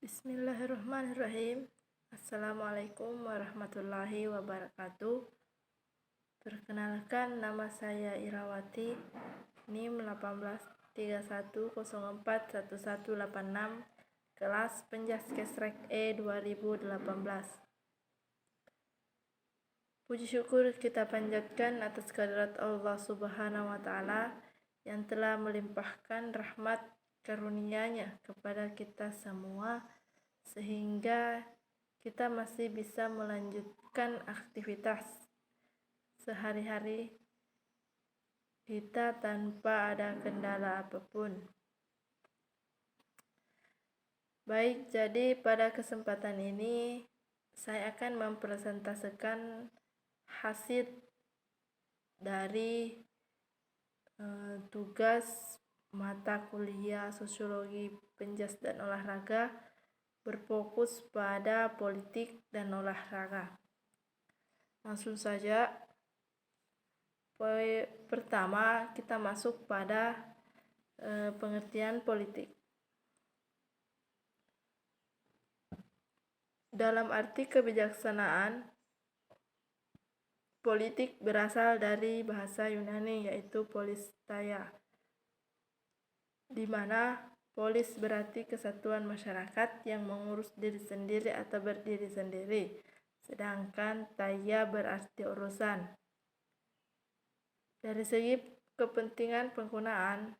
Bismillahirrahmanirrahim. Assalamualaikum warahmatullahi wabarakatuh. Perkenalkan, nama saya Irawati, NIM 1831041186, kelas Penjaskesrek E 2018. Puji syukur kita panjatkan atas kehadirat Allah Subhanahu wa Ta'ala yang telah melimpahkan rahmat karunia-Nya kepada kita semua, sehingga kita masih bisa melanjutkan aktivitas sehari-hari kita tanpa ada kendala apapun. Baik, jadi pada kesempatan ini saya akan mempresentasikan hasil dari tugas mata kuliah Sosiologi Penjas dan Olahraga berfokus pada politik dan olahraga. Langsung saja, pertama kita masuk pada pengertian politik. Dalam arti kebijaksanaan, politik berasal dari bahasa Yunani yaitu polisteia, di mana polis berarti kesatuan masyarakat yang mengurus diri sendiri atau berdiri sendiri, sedangkan taia berarti urusan. Dari segi kepentingan penggunaan,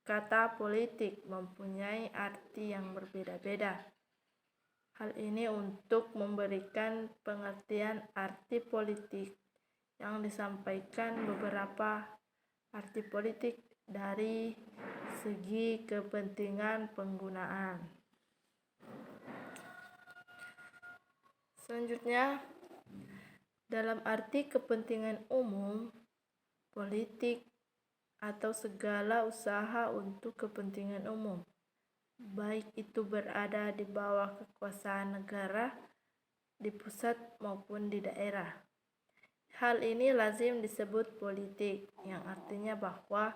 kata politik mempunyai arti yang berbeda-beda. Hal ini untuk memberikan pengertian arti politik yang disampaikan beberapa arti politik dari segi kepentingan penggunaan. Selanjutnya, dalam arti kepentingan umum, politik atau segala usaha untuk kepentingan umum, baik itu berada di bawah kekuasaan negara, di pusat maupun di daerah. Hal ini lazim disebut politik, yang artinya bahwa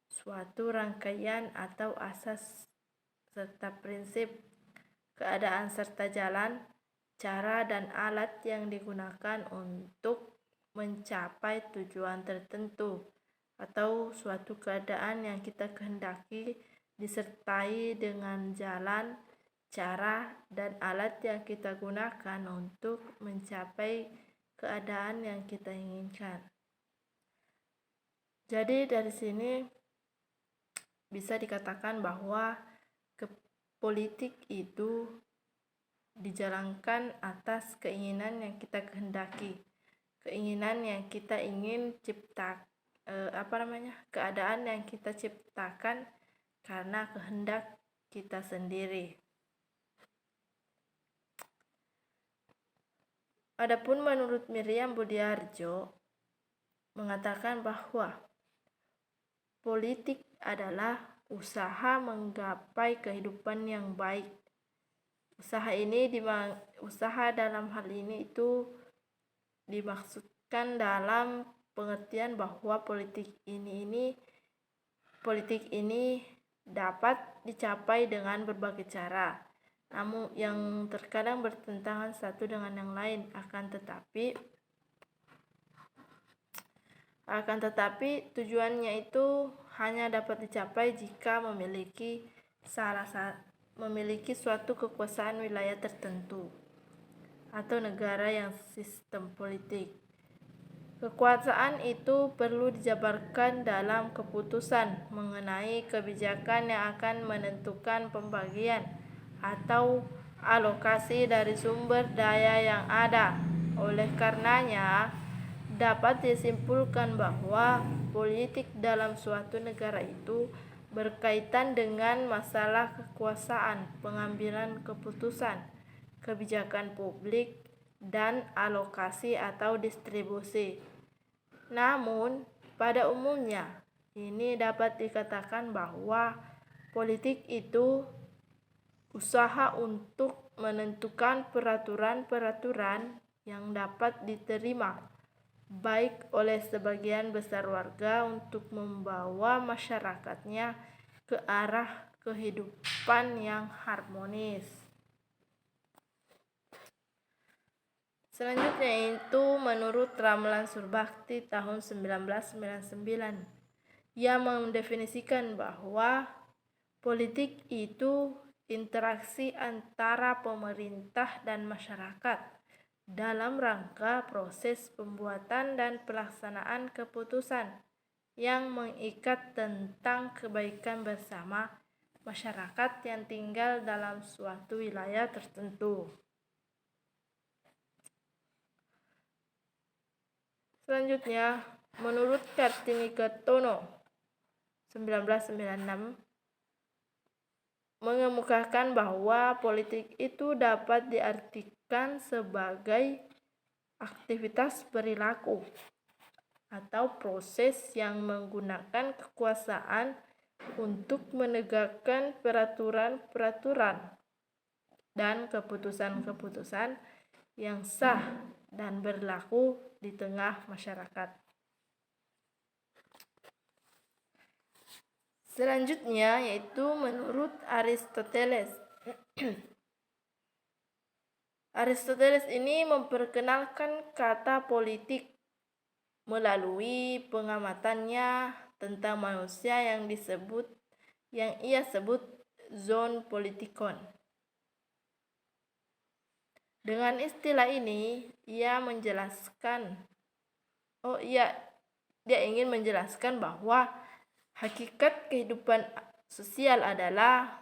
suatu rangkaian atau asas serta prinsip, keadaan serta jalan, cara dan alat yang digunakan untuk mencapai tujuan tertentu atau suatu keadaan yang kita kehendaki, disertai dengan jalan, cara, dan alat yang kita gunakan untuk mencapai keadaan yang kita inginkan. Jadi dari sini bisa dikatakan bahwa politik itu dijalankan atas keinginan yang kita kehendaki, keinginan yang kita ingin keadaan yang kita ciptakan karena kehendak kita sendiri. Adapun menurut Miriam Budiarjo mengatakan bahwa politik adalah usaha menggapai kehidupan yang baik. Usaha dalam hal ini itu dimaksudkan dalam pengertian bahwa politik ini dapat dicapai dengan berbagai cara, namun yang terkadang bertentangan satu dengan yang lain. Akan tetapi tujuannya itu hanya dapat dicapai jika memiliki suatu kekuasaan wilayah tertentu atau negara yang sistem politik. Kekuasaan itu perlu dijabarkan dalam keputusan mengenai kebijakan yang akan menentukan pembagian atau alokasi dari sumber daya yang ada. Oleh karenanya, dapat disimpulkan bahwa politik dalam suatu negara itu berkaitan dengan masalah kekuasaan, pengambilan keputusan, kebijakan publik, dan alokasi atau distribusi. Namun, pada umumnya, ini dapat dikatakan bahwa politik itu usaha untuk menentukan peraturan-peraturan yang dapat diterima baik oleh sebagian besar warga untuk membawa masyarakatnya ke arah kehidupan yang harmonis. Selanjutnya itu menurut Ramalan Surbakti tahun 1999, ia mendefinisikan bahwa politik itu interaksi antara pemerintah dan masyarakat dalam rangka proses pembuatan dan pelaksanaan keputusan yang mengikat tentang kebaikan bersama masyarakat yang tinggal dalam suatu wilayah tertentu. Selanjutnya, menurut Kartini Kartono 1996, mengemukakan bahwa politik itu dapat diartikan sebagai aktivitas perilaku atau proses yang menggunakan kekuasaan untuk menegakkan peraturan-peraturan dan keputusan-keputusan yang sah dan berlaku di tengah masyarakat. Selanjutnya yaitu menurut Aristoteles. Aristoteles ini memperkenalkan kata politik melalui pengamatannya tentang manusia yang ia sebut zoon politikon. Dengan istilah ini, dia ingin menjelaskan bahwa hakikat kehidupan sosial adalah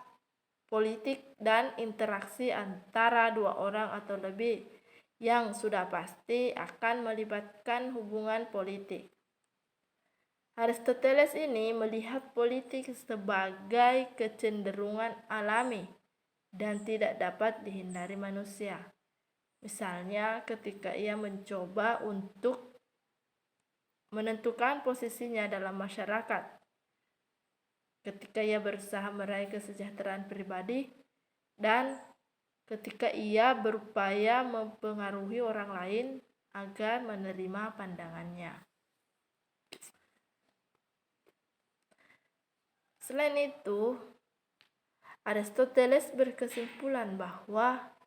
politik dan interaksi antara dua orang atau lebih yang sudah pasti akan melibatkan hubungan politik. Aristoteles ini melihat politik sebagai kecenderungan alami dan tidak dapat dihindari manusia. Misalnya ketika ia mencoba untuk menentukan posisinya dalam masyarakat, ketika ia berusaha meraih kesejahteraan pribadi, dan ketika ia berupaya mempengaruhi orang lain agar menerima pandangannya. Selain itu, Aristoteles berkesimpulan bahwa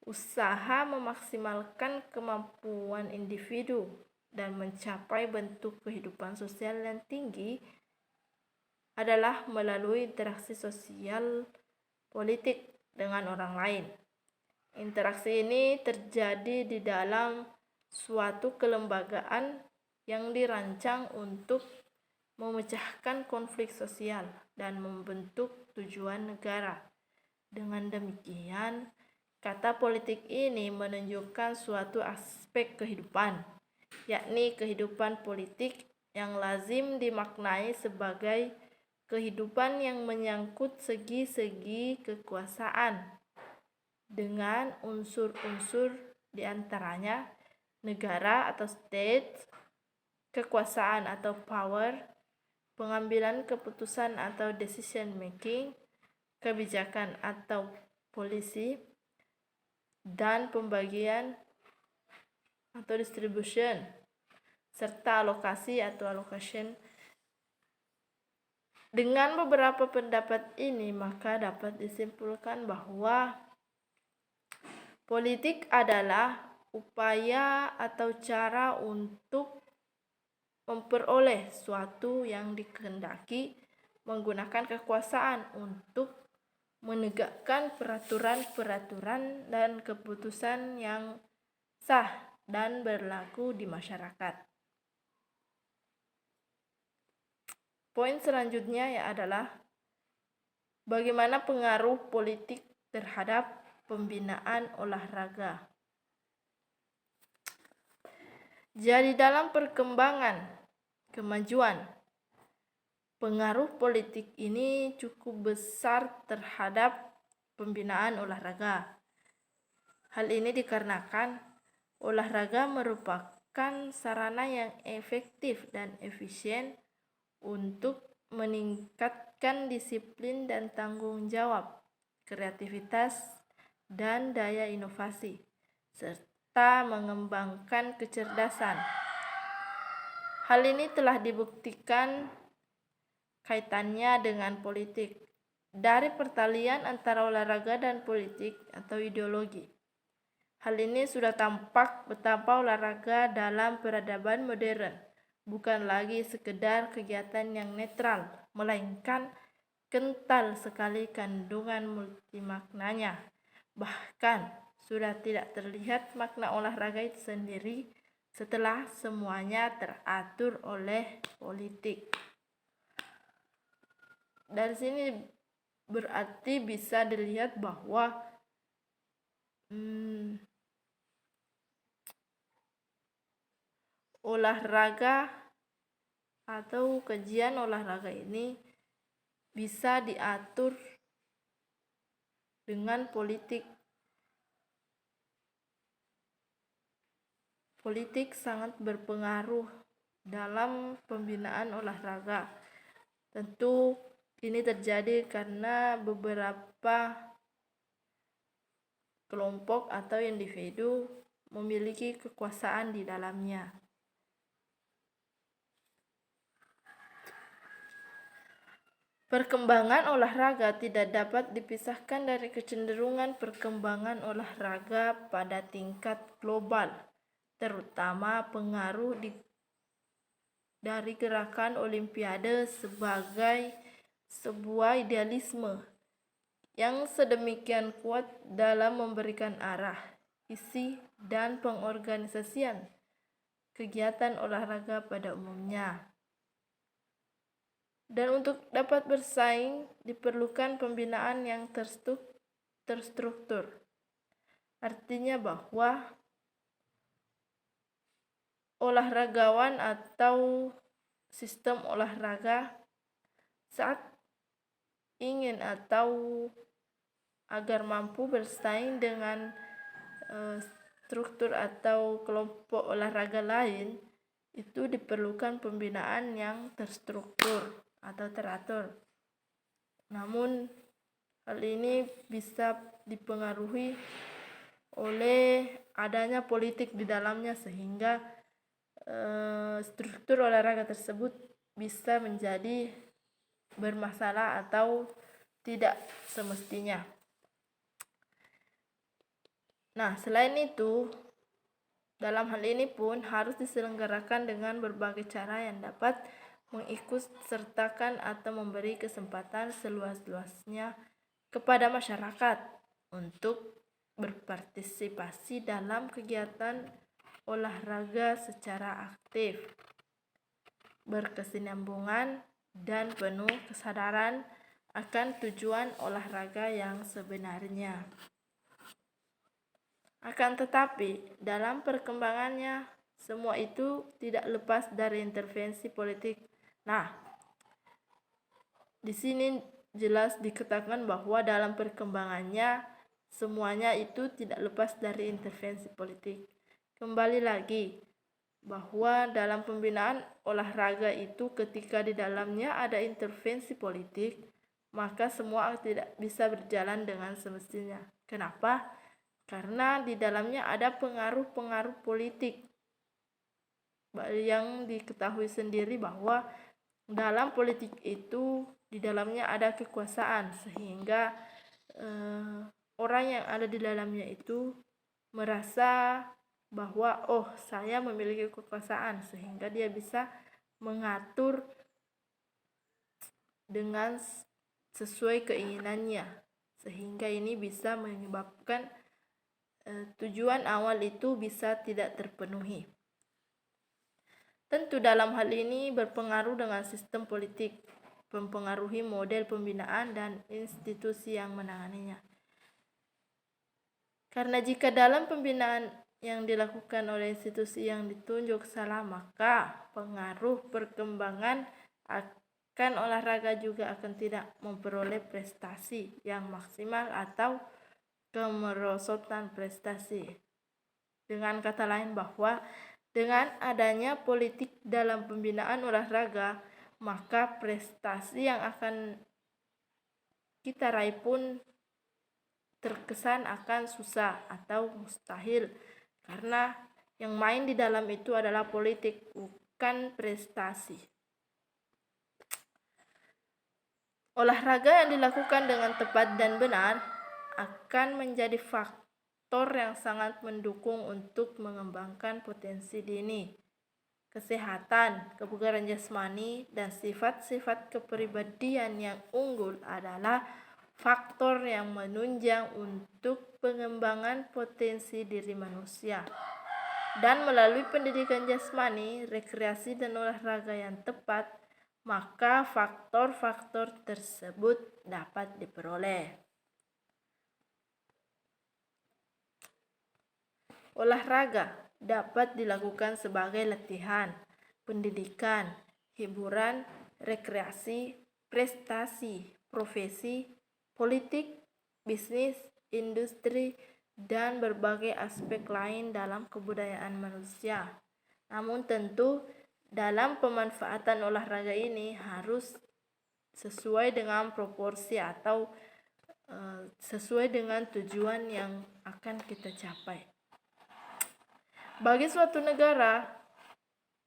usaha memaksimalkan kemampuan individu dan mencapai bentuk kehidupan sosial yang tinggi adalah melalui interaksi sosial politik dengan orang lain. Interaksi ini terjadi di dalam suatu kelembagaan yang dirancang untuk memecahkan konflik sosial dan membentuk tujuan negara. Dengan demikian, kata politik ini menunjukkan suatu aspek kehidupan, yakni kehidupan politik yang lazim dimaknai sebagai kehidupan yang menyangkut segi-segi kekuasaan dengan unsur-unsur diantaranya negara atau state, kekuasaan atau power, pengambilan keputusan atau decision making, kebijakan atau policy, dan pembagian atau distribution, serta alokasi atau allocation. Dengan beberapa pendapat ini, maka dapat disimpulkan bahwa politik adalah upaya atau cara untuk memperoleh suatu yang dikehendaki menggunakan kekuasaan untuk menegakkan peraturan-peraturan dan keputusan yang sah dan berlaku di masyarakat. Poin selanjutnya adalah bagaimana pengaruh politik terhadap pembinaan olahraga. Jadi dalam perkembangan kemajuan, pengaruh politik ini cukup besar terhadap pembinaan olahraga. Hal ini dikarenakan olahraga merupakan sarana yang efektif dan efisien untuk meningkatkan disiplin dan tanggung jawab, kreativitas, dan daya inovasi, serta mengembangkan kecerdasan. Hal ini telah dibuktikan kaitannya dengan politik dari pertalian antara olahraga dan politik atau ideologi. Hal ini sudah tampak betapa olahraga dalam peradaban modern bukan lagi sekedar kegiatan yang netral, melainkan kental sekali kandungan multimaknanya. Bahkan sudah tidak terlihat makna olahraga itu sendiri setelah semuanya teratur oleh politik. Dari sini berarti bisa dilihat bahwa olahraga atau kajian olahraga ini bisa diatur dengan politik. Politik sangat berpengaruh dalam pembinaan olahraga. Tentu ini terjadi karena beberapa kelompok atau individu memiliki kekuasaan di dalamnya. Perkembangan olahraga tidak dapat dipisahkan dari kecenderungan perkembangan olahraga pada tingkat global, terutama pengaruh dari gerakan Olimpiade sebagai sebuah idealisme yang sedemikian kuat dalam memberikan arah, isi, dan pengorganisasian kegiatan olahraga pada umumnya. Dan untuk dapat bersaing diperlukan pembinaan yang terstruktur. Artinya bahwa olahragawan atau sistem olahraga saat ingin atau agar mampu bersaing dengan struktur atau kelompok olahraga lain, itu diperlukan pembinaan yang terstruktur atau teratur. Namun hal ini bisa dipengaruhi oleh adanya politik di dalamnya sehingga struktur olahraga tersebut bisa menjadi bermasalah atau tidak semestinya. Nah, selain itu, dalam hal ini pun harus diselenggarakan dengan berbagai cara yang dapat mengikutsertakan atau memberi kesempatan seluas-luasnya kepada masyarakat untuk berpartisipasi dalam kegiatan olahraga secara aktif, berkesinambungan, dan penuh kesadaran akan tujuan olahraga yang sebenarnya. Akan tetapi, dalam perkembangannya, semua itu tidak lepas dari intervensi politik. Nah, di sini jelas dikatakan bahwa dalam perkembangannya semuanya itu tidak lepas dari intervensi politik. Kembali lagi bahwa dalam pembinaan olahraga itu ketika di dalamnya ada intervensi politik, maka semua tidak bisa berjalan dengan semestinya. Kenapa? Karena di dalamnya ada pengaruh-pengaruh politik yang diketahui sendiri bahwa dalam politik itu di dalamnya ada kekuasaan sehingga orang yang ada di dalamnya itu merasa bahwa saya memiliki kekuasaan sehingga dia bisa mengatur dengan sesuai keinginannya sehingga ini bisa menyebabkan tujuan awal itu bisa tidak terpenuhi. Tentu dalam hal ini berpengaruh dengan sistem politik, mempengaruhi model pembinaan dan institusi yang menanganinya. Karena jika dalam pembinaan yang dilakukan oleh institusi yang ditunjuk salah, maka pengaruh perkembangan akan olahraga juga akan tidak memperoleh prestasi yang maksimal atau kemerosotan prestasi. Dengan kata lain bahwa dengan adanya politik dalam pembinaan olahraga, maka prestasi yang akan kita raih pun terkesan akan susah atau mustahil karena yang main di dalam itu adalah politik, bukan prestasi. Olahraga yang dilakukan dengan tepat dan benar akan menjadi faktor faktor yang sangat mendukung untuk mengembangkan potensi dini. Kesehatan, kebugaran jasmani, dan sifat-sifat kepribadian yang unggul adalah faktor yang menunjang untuk pengembangan potensi diri manusia. Dan melalui pendidikan jasmani, rekreasi dan olahraga yang tepat, maka faktor-faktor tersebut dapat diperoleh. Olahraga dapat dilakukan sebagai latihan, pendidikan, hiburan, rekreasi, prestasi, profesi, politik, bisnis, industri, dan berbagai aspek lain dalam kebudayaan manusia. Namun tentu dalam pemanfaatan olahraga ini harus sesuai dengan proporsi atau sesuai dengan tujuan yang akan kita capai. Bagi suatu negara,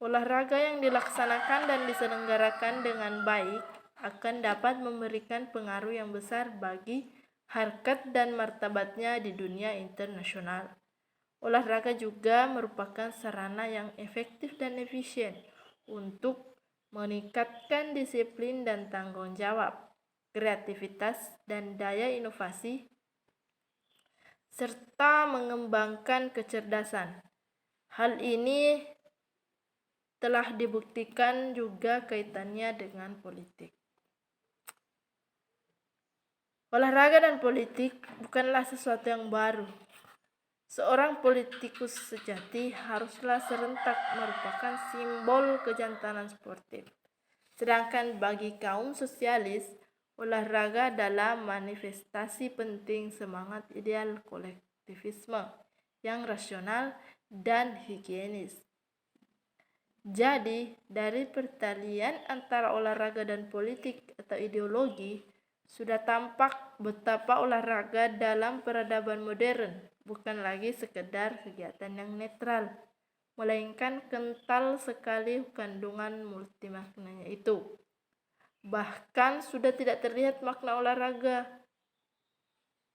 olahraga yang dilaksanakan dan diselenggarakan dengan baik akan dapat memberikan pengaruh yang besar bagi harkat dan martabatnya di dunia internasional. Olahraga juga merupakan sarana yang efektif dan efisien untuk meningkatkan disiplin dan tanggung jawab, kreativitas dan daya inovasi, serta mengembangkan kecerdasan. Hal ini telah dibuktikan juga kaitannya dengan politik. Olahraga dan politik bukanlah sesuatu yang baru. Seorang politikus sejati haruslah serentak merupakan simbol kejantanan sportif. Sedangkan bagi kaum sosialis, olahraga adalah manifestasi penting semangat ideal kolektivisme yang rasional dan higienis. Jadi, dari pertalian antara olahraga dan politik atau ideologi, sudah tampak betapa olahraga dalam peradaban modern bukan lagi sekedar kegiatan yang netral, melainkan kental sekali kandungan multimaknanya itu. Bahkan sudah tidak terlihat makna olahraga.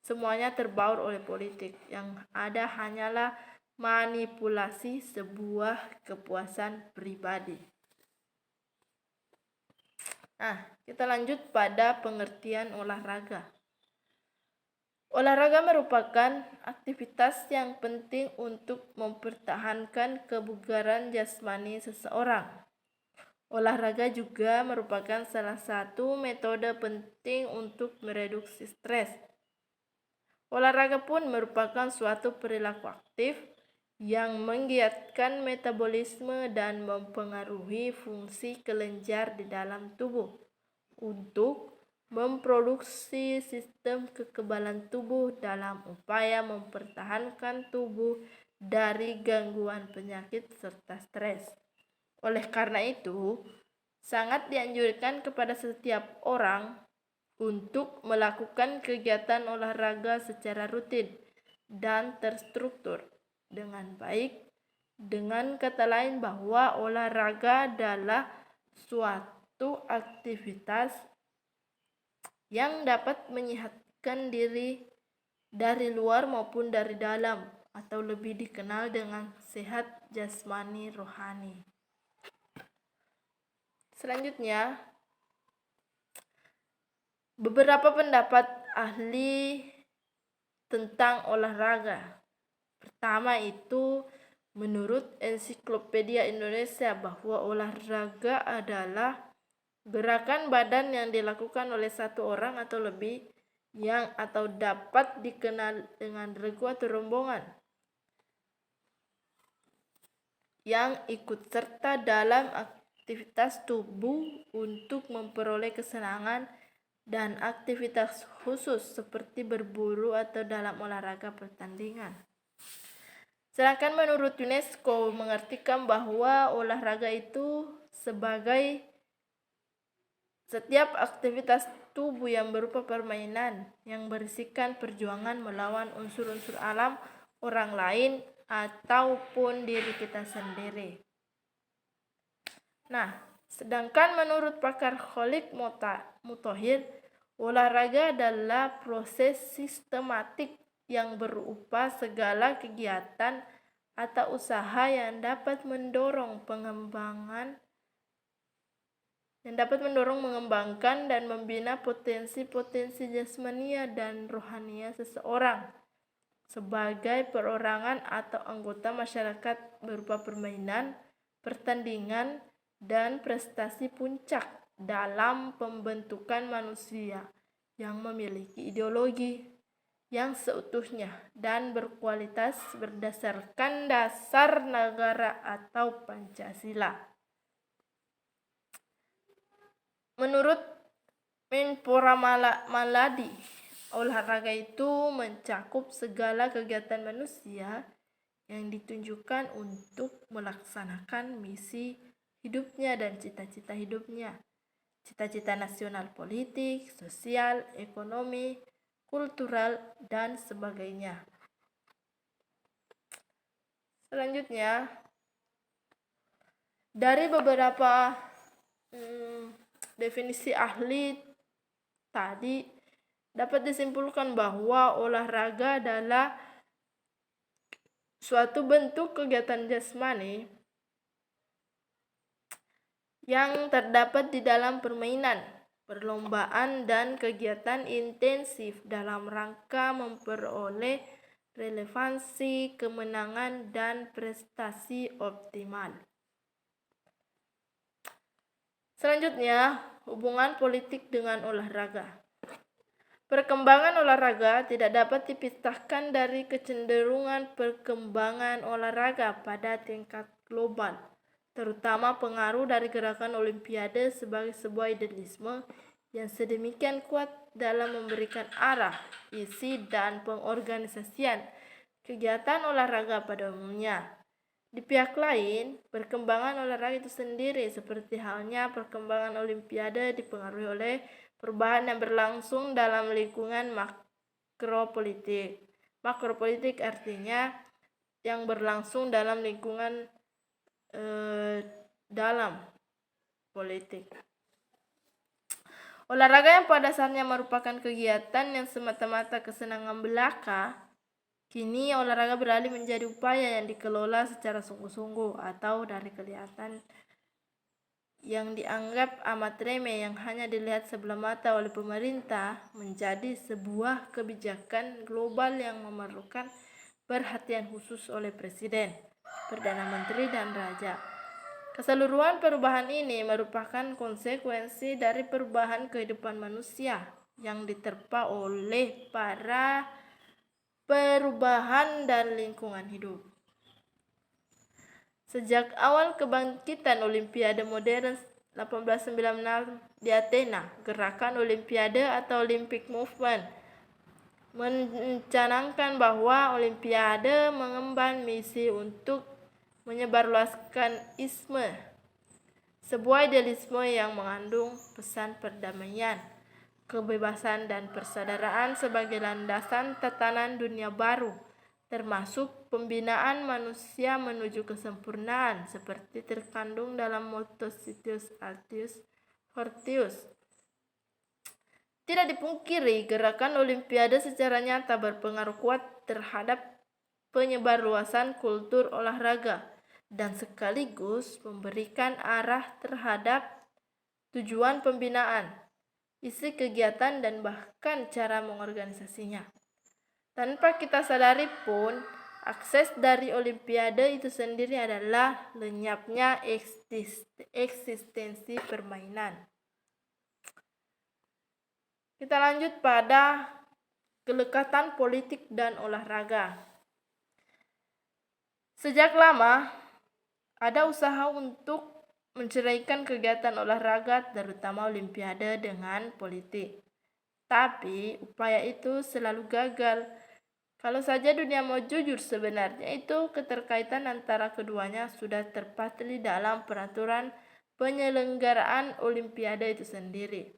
Semuanya terbaur oleh politik, yang ada hanyalah manipulasi sebuah kepuasan pribadi. Nah, kita lanjut pada pengertian olahraga. Olahraga merupakan aktivitas yang penting untuk mempertahankan kebugaran jasmani seseorang. Olahraga juga merupakan salah satu metode penting untuk mereduksi stres. Olahraga pun merupakan suatu perilaku aktif yang menggiatkan metabolisme dan mempengaruhi fungsi kelenjar di dalam tubuh untuk memproduksi sistem kekebalan tubuh dalam upaya mempertahankan tubuh dari gangguan penyakit serta stres. Oleh karena itu, sangat dianjurkan kepada setiap orang untuk melakukan kegiatan olahraga secara rutin dan terstruktur dengan baik. Dengan kata lain, bahwa olahraga adalah suatu aktivitas yang dapat menyehatkan diri dari luar maupun dari dalam, atau lebih dikenal dengan sehat jasmani rohani. Selanjutnya, beberapa pendapat ahli tentang olahraga. Pertama itu, menurut Ensiklopedia Indonesia, bahwa olahraga adalah gerakan badan yang dilakukan oleh satu orang atau lebih yang atau dapat dikenal dengan regu atau rombongan yang ikut serta dalam aktivitas tubuh untuk memperoleh kesenangan dan aktivitas khusus seperti berburu atau dalam olahraga pertandingan. Sedangkan menurut UNESCO mengartikan bahwa olahraga itu sebagai setiap aktivitas tubuh yang berupa permainan yang berisikan perjuangan melawan unsur-unsur alam, orang lain, ataupun diri kita sendiri. Nah, sedangkan menurut pakar Khalid Mutahhir, olahraga adalah proses sistematik yang berupa segala kegiatan atau usaha yang dapat mendorong mengembangkan dan membina potensi-potensi jasmania dan rohania seseorang sebagai perorangan atau anggota masyarakat berupa permainan, pertandingan, dan prestasi puncak dalam pembentukan manusia yang memiliki ideologi yang seutuhnya dan berkualitas berdasarkan dasar negara atau Pancasila. Menurut Menpora Maladi, olahraga itu mencakup segala kegiatan manusia yang ditunjukkan untuk melaksanakan misi hidupnya dan cita-cita hidupnya. Cita-cita nasional politik, sosial, ekonomi, kultural, dan sebagainya. Selanjutnya, dari beberapa definisi ahli tadi dapat disimpulkan bahwa olahraga adalah suatu bentuk kegiatan jasmani yang terdapat di dalam permainan, perlombaan, dan kegiatan intensif dalam rangka memperoleh relevansi, kemenangan, dan prestasi optimal. Selanjutnya, hubungan politik dengan olahraga. Perkembangan olahraga tidak dapat dipisahkan dari kecenderungan perkembangan olahraga pada tingkat global, terutama pengaruh dari gerakan Olimpiade sebagai sebuah idealisme yang sedemikian kuat dalam memberikan arah, isi, dan pengorganisasian kegiatan olahraga pada umumnya. Di pihak lain, perkembangan olahraga itu sendiri seperti halnya perkembangan Olimpiade dipengaruhi oleh perubahan yang berlangsung dalam lingkungan makropolitik. Makropolitik artinya yang berlangsung dalam lingkungan dalam politik. Olahraga yang pada dasarnya merupakan kegiatan yang semata-mata kesenangan belaka, kini olahraga beralih menjadi upaya yang dikelola secara sungguh-sungguh atau dari kelihatan yang dianggap amat remeh yang hanya dilihat sebelah mata oleh pemerintah menjadi sebuah kebijakan global yang memerlukan perhatian khusus oleh Presiden, Perdana Menteri, dan Raja. Keseluruhan perubahan ini merupakan konsekuensi dari perubahan kehidupan manusia yang diterpa oleh para perubahan dan lingkungan hidup. Sejak awal kebangkitan Olimpiade modern 1896 di Athena, gerakan Olimpiade atau Olympic Movement mencanangkan bahwa Olimpiade mengemban misi untuk menyebarluaskan isme, sebuah idealisme yang mengandung pesan perdamaian, kebebasan, dan persaudaraan sebagai landasan tatanan dunia baru, termasuk pembinaan manusia menuju kesempurnaan seperti terkandung dalam motto Citius Altius Hortius. Tidak dipungkiri, gerakan Olimpiade secara nyata berpengaruh kuat terhadap penyebarluasan kultur olahraga dan sekaligus memberikan arah terhadap tujuan pembinaan, isi kegiatan, dan bahkan cara mengorganisasinya. Tanpa kita sadari pun, akses dari Olimpiade itu sendiri adalah lenyapnya eksistensi permainan. Kita lanjut pada kelekatan politik dan olahraga. Sejak lama, ada usaha untuk menceraikan kegiatan olahraga, terutama Olimpiade, dengan politik. Tapi upaya itu selalu gagal. Kalau saja dunia mau jujur, sebenarnya itu keterkaitan antara keduanya sudah terpatri dalam peraturan penyelenggaraan Olimpiade itu sendiri.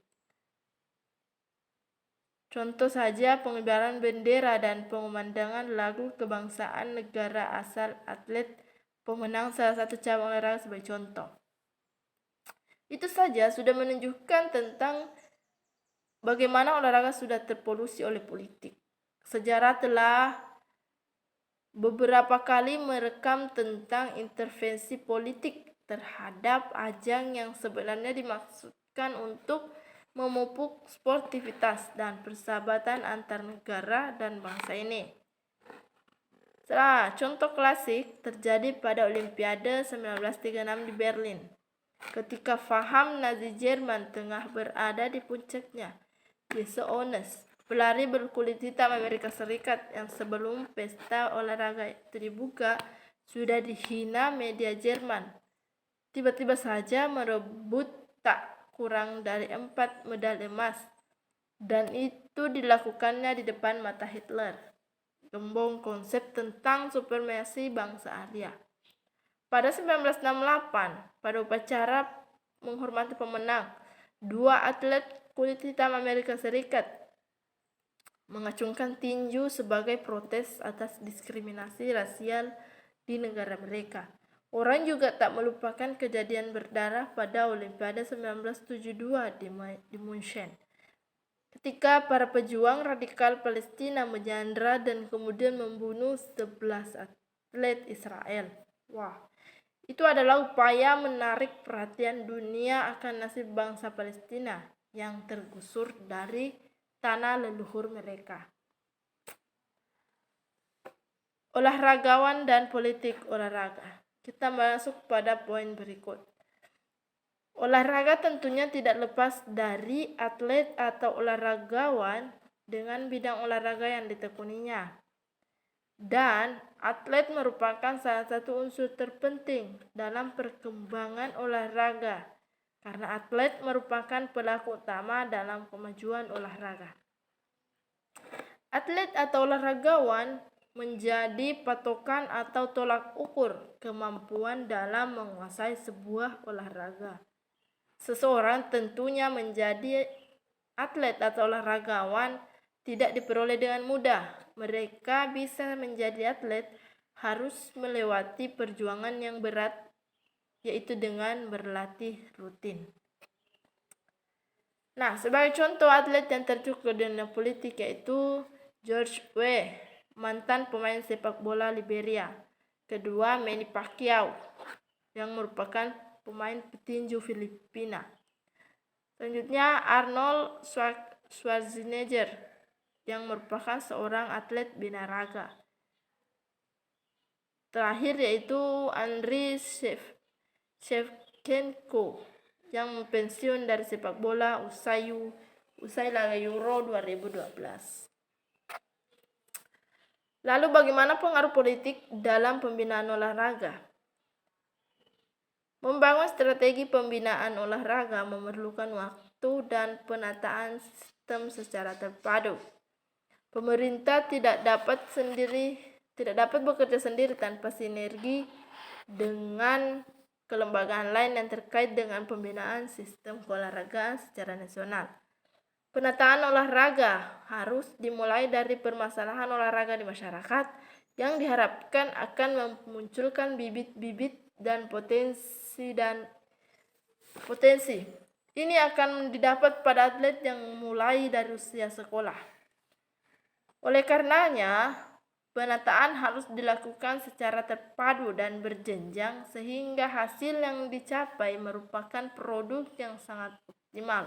Contoh saja pengibaran bendera dan pengumandangan lagu kebangsaan negara asal atlet pemenang salah satu cabang olahraga sebagai contoh. Itu saja sudah menunjukkan tentang bagaimana olahraga sudah terpolusi oleh politik. Sejarah telah beberapa kali merekam tentang intervensi politik terhadap ajang yang sebenarnya dimaksudkan untuk memupuk sportivitas dan persahabatan antar negara dan bangsa ini. Contoh klasik terjadi pada Olimpiade 1936 di Berlin, ketika paham Nazi Jerman tengah berada di puncaknya. Jesse Owens, pelari berkulit hitam Amerika Serikat yang sebelum pesta olahraga itu dibuka sudah dihina media Jerman, tiba-tiba saja merebut tak kurang dari 4 medali emas, dan itu dilakukannya di depan mata Hitler. Gembong konsep tentang supremasi bangsa Arya. Pada 1968, pada upacara menghormati pemenang, 2 atlet kulit hitam Amerika Serikat mengacungkan tinju sebagai protes atas diskriminasi rasial di negara mereka. Orang juga tak melupakan kejadian berdarah pada Olimpiade 1972 di München, ketika para pejuang radikal Palestina menyandra dan kemudian membunuh 11 atlet Israel. Itu adalah upaya menarik perhatian dunia akan nasib bangsa Palestina yang tergusur dari tanah leluhur mereka. Olahragawan dan politik olahraga. Kita masuk pada poin berikut. Olahraga tentunya tidak lepas dari atlet atau olahragawan dengan bidang olahraga yang ditekuninya. Dan atlet merupakan salah satu unsur terpenting dalam perkembangan olahraga, karena atlet merupakan pelaku utama dalam kemajuan olahraga. Atlet atau olahragawan menjadi patokan atau tolak ukur kemampuan dalam menguasai sebuah olahraga. Seseorang tentunya menjadi atlet atau olahragawan tidak diperoleh dengan mudah. Mereka bisa menjadi atlet harus melewati perjuangan yang berat, yaitu dengan berlatih rutin. Sebagai contoh atlet yang terjun ke dunia politik yaitu George Weah, mantan pemain sepak bola Liberia. Kedua, Manny Pacquiao, yang merupakan pemain petinju Filipina. Selanjutnya, Arnold Schwarzenegger, yang merupakan seorang atlet binaraga. Terakhir yaitu Andriy Shevchenko, yang pensiun dari sepak bola usai laga Euro 2012. Lalu bagaimana pengaruh politik dalam pembinaan olahraga? Membangun strategi pembinaan olahraga memerlukan waktu dan penataan sistem secara terpadu. Pemerintah tidak dapat bekerja sendiri tanpa sinergi dengan kelembagaan lain yang terkait dengan pembinaan sistem keolahragaan secara nasional. Penataan olahraga harus dimulai dari permasalahan olahraga di masyarakat yang diharapkan akan memunculkan bibit-bibit dan potensi. Ini akan didapat pada atlet yang mulai dari usia sekolah. Oleh karenanya, penataan harus dilakukan secara terpadu dan berjenjang sehingga hasil yang dicapai merupakan produk yang sangat optimal.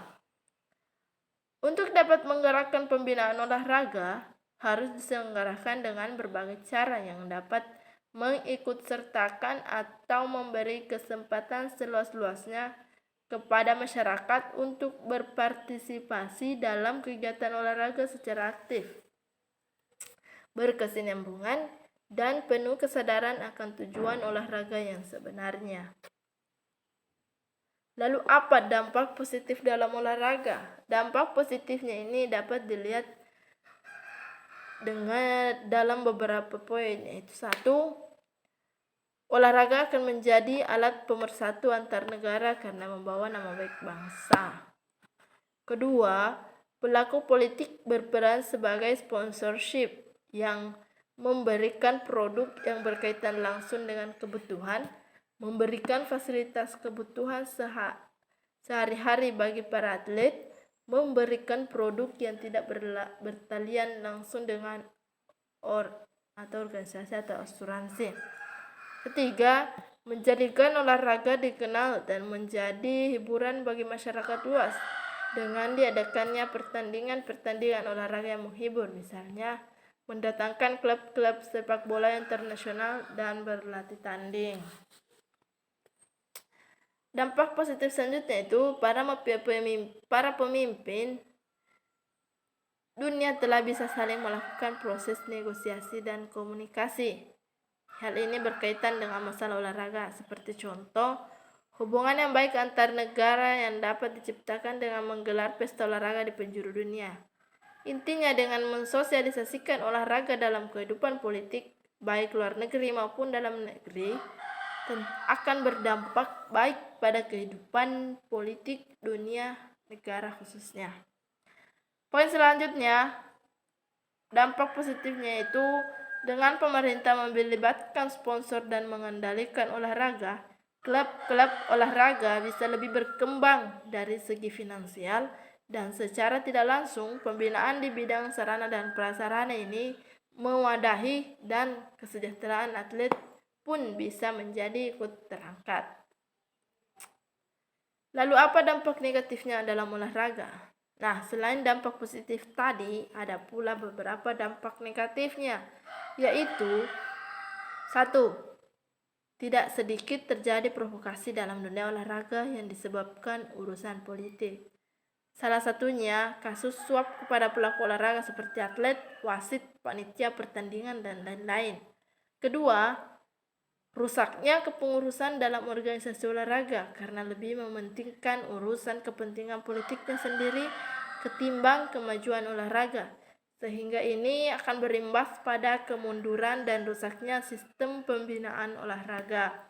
Untuk dapat menggerakkan pembinaan olahraga, harus diselenggarakan dengan berbagai cara yang dapat mengikutsertakan atau memberi kesempatan seluas-luasnya kepada masyarakat untuk berpartisipasi dalam kegiatan olahraga secara aktif, berkesinambungan, dan penuh kesadaran akan tujuan olahraga yang sebenarnya. Lalu apa dampak positif dalam olahraga? Dampak positifnya ini dapat dilihat dalam beberapa poin, yaitu 1. Olahraga akan menjadi alat pemersatu antar negara karena membawa nama baik bangsa. Kedua, pelaku politik berperan sebagai sponsorship yang memberikan produk yang berkaitan langsung dengan kebutuhan, memberikan fasilitas kebutuhan sehari-hari bagi para atlet, memberikan produk yang tidak bertalian langsung dengan atau organisasi atau asuransi. Ketiga, menjadikan olahraga dikenal dan menjadi hiburan bagi masyarakat luas dengan diadakannya pertandingan olahraga yang menghibur, misalnya mendatangkan klub-klub sepak bola internasional dan berlatih tanding. Dampak positif selanjutnya itu para pemimpin dunia telah bisa saling melakukan proses negosiasi dan komunikasi. Hal ini berkaitan dengan masalah olahraga, seperti contoh hubungan yang baik antar negara yang dapat diciptakan dengan menggelar pesta olahraga di penjuru dunia. Intinya dengan mensosialisasikan olahraga dalam kehidupan politik, baik luar negeri maupun dalam negeri, akan berdampak baik pada kehidupan politik dunia negara khususnya. Poin selanjutnya, dampak positifnya itu dengan pemerintah melibatkan sponsor dan mengendalikan olahraga, klub-klub olahraga bisa lebih berkembang dari segi finansial, dan secara tidak langsung pembinaan di bidang sarana dan prasarana ini mewadahi dan kesejahteraan atlet pun bisa menjadi ikut terangkat. Lalu apa dampak negatifnya dalam olahraga? Nah, selain dampak positif tadi, ada pula beberapa dampak negatifnya, yaitu 1. Tidak sedikit terjadi provokasi dalam dunia olahraga yang disebabkan urusan politik. Salah satunya kasus suap kepada pelaku olahraga seperti atlet, wasit, panitia pertandingan, dan lain-lain. Kedua, rusaknya kepengurusan dalam organisasi olahraga karena lebih mementingkan urusan kepentingan politiknya sendiri ketimbang kemajuan olahraga, sehingga ini akan berimbas pada kemunduran dan rusaknya sistem pembinaan olahraga.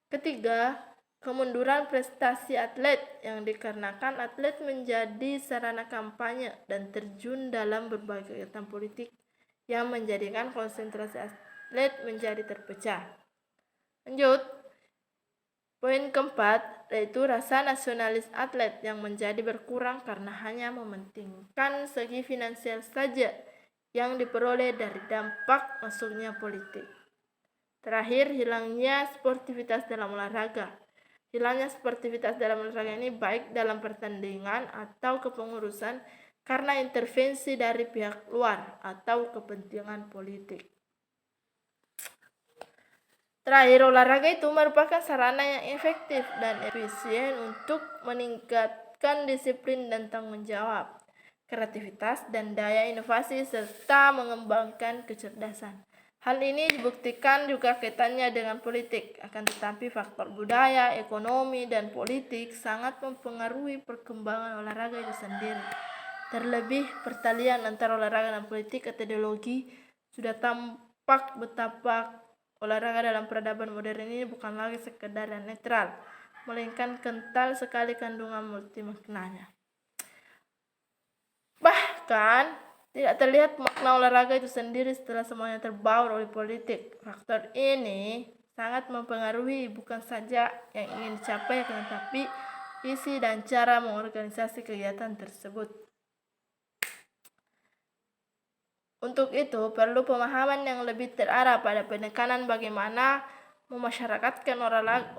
Ketiga, kemunduran prestasi atlet yang dikarenakan atlet menjadi sarana kampanye dan terjun dalam berbagai kegiatan politik yang menjadikan konsentrasi atlet menjadi terpecah. Lanjut, poin keempat, yaitu rasa nasionalis atlet yang menjadi berkurang karena hanya mementingkan segi finansial saja yang diperoleh dari dampak masuknya politik. Terakhir, hilangnya sportivitas dalam olahraga. Hilangnya sportivitas dalam olahraga ini baik dalam pertandingan atau kepengurusan karena intervensi dari pihak luar atau kepentingan politik. Terakhir, olahraga itu merupakan sarana yang efektif dan efisien untuk meningkatkan disiplin dan tanggung jawab, kreativitas dan daya inovasi, serta mengembangkan kecerdasan. Hal ini dibuktikan juga kaitannya dengan politik, akan tetapi faktor budaya, ekonomi, dan politik sangat mempengaruhi perkembangan olahraga itu sendiri. Terlebih, pertalian antara olahraga dan politik atau ideologi sudah tampak betapa olahraga dalam peradaban modern ini bukan lagi sekedar dan netral, melainkan kental sekali kandungan multimaknanya. Bahkan tidak terlihat makna olahraga itu sendiri setelah semuanya terbaur oleh politik. Faktor ini sangat mempengaruhi bukan saja yang ingin dicapai, tetapi isi dan cara mengorganisasi kegiatan tersebut. Untuk itu, perlu pemahaman yang lebih terarah pada penekanan bagaimana memasyarakatkan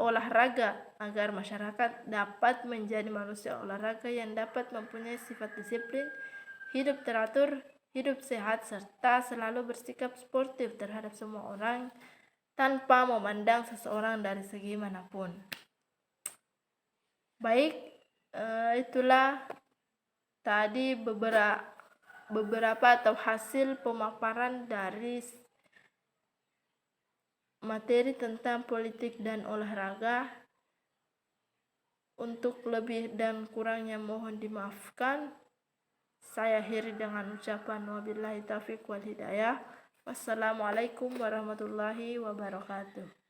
olahraga agar masyarakat dapat menjadi manusia olahraga yang dapat mempunyai sifat disiplin, hidup teratur, hidup sehat, serta selalu bersikap sportif terhadap semua orang tanpa memandang seseorang dari segi manapun. Baik, itulah tadi beberapa atau hasil pemaparan dari materi tentang politik dan olahraga. Untuk lebih dan kurangnya mohon dimaafkan. Saya akhiri dengan ucapan wabillahi taufiq wal hidayah. Wassalamualaikum warahmatullahi wabarakatuh.